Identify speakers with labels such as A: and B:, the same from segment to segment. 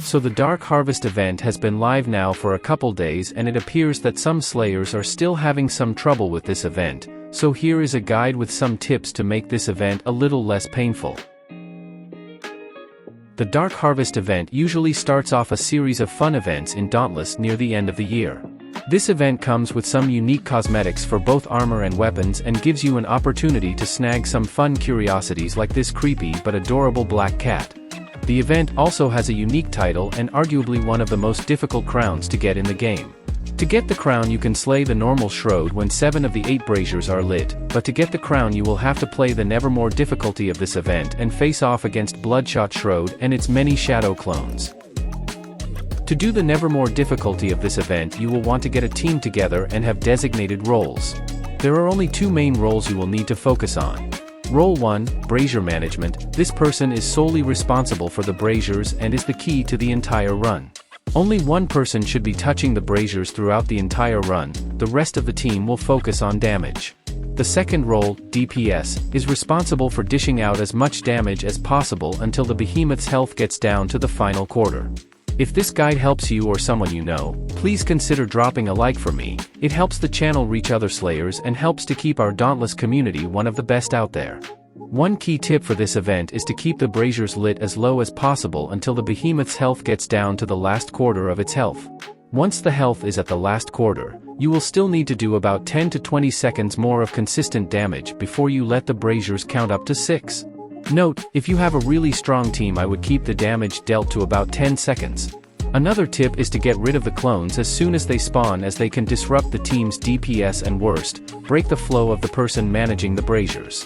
A: So the Dark Harvest event has been live now for a couple days, and it appears that some slayers are still having some trouble with this event, so here is a guide with some tips to make this event a little less painful. The Dark Harvest event usually starts off a series of fun events in Dauntless near the end of the year. This event comes with some unique cosmetics for both armor and weapons and gives you an opportunity to snag some fun curiosities like this creepy but adorable black cat. The event also has a unique title and arguably one of the most difficult crowns to get in the game. To get the crown you can slay the normal Shroud when 7 of the 8 braziers are lit, but to get the crown you will have to play the Nevermore difficulty of this event and face off against Bloodshot Shroud and its many shadow clones. To do the Nevermore difficulty of this event you will want to get a team together and have designated roles. There are only 2 main roles you will need to focus on. Role 1, Brazier Management. This person is solely responsible for the braziers and is the key to the entire run. Only one person should be touching the braziers throughout the entire run, the rest of the team will focus on damage. The second role, DPS, is responsible for dishing out as much damage as possible until the behemoth's health gets down to the final quarter. If this guide helps you or someone you know, please consider dropping a like for me. It helps the channel reach other slayers and helps to keep our Dauntless community one of the best out there. One key tip for this event is to keep the braziers lit as low as possible until the behemoth's health gets down to the last quarter of its health. Once the health is at the last quarter, you will still need to do about 10 to 20 seconds more of consistent damage before you let the braziers count up to 6. Note, if you have a really strong team I would keep the damage dealt to about 10 seconds. Another tip is to get rid of the clones as soon as they spawn, as they can disrupt the team's DPS and worst, break the flow of the person managing the braziers.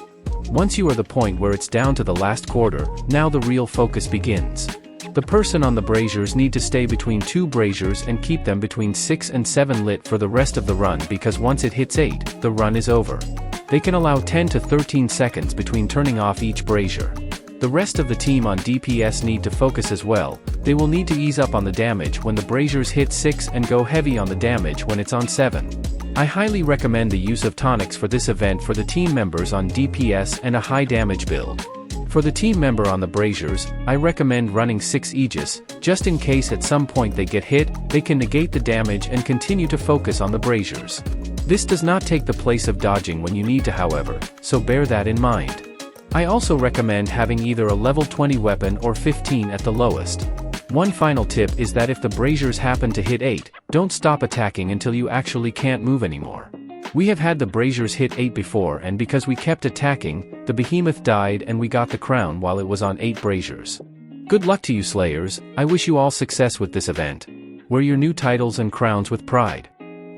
A: Once you are the point where it's down to the last quarter, now the real focus begins. The person on the braziers need to stay between 2 braziers and keep them between 6 and 7 lit for the rest of the run, because once it hits 8, the run is over. They can allow 10 to 13 seconds between turning off each brazier. The rest of the team on DPS need to focus as well. They will need to ease up on the damage when the braziers hit 6 and go heavy on the damage when it's on 7. I highly recommend the use of tonics for this event for the team members on DPS and a high damage build. For the team member on the braziers, I recommend running 6 Aegis, just in case at some point they get hit, they can negate the damage and continue to focus on the braziers. This does not take the place of dodging when you need to, however, so bear that in mind. I also recommend having either a level 20 weapon or 15 at the lowest. One final tip is that if the braziers happen to hit 8, don't stop attacking until you actually can't move anymore. We have had the braziers hit 8 before, and because we kept attacking, the behemoth died and we got the crown while it was on 8 braziers. Good luck to you slayers, I wish you all success with this event. Wear your new titles and crowns with pride.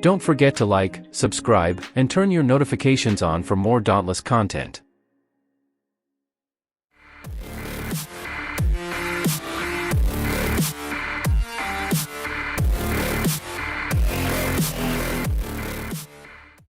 A: Don't forget to like, subscribe, and turn your notifications on for more Dauntless content.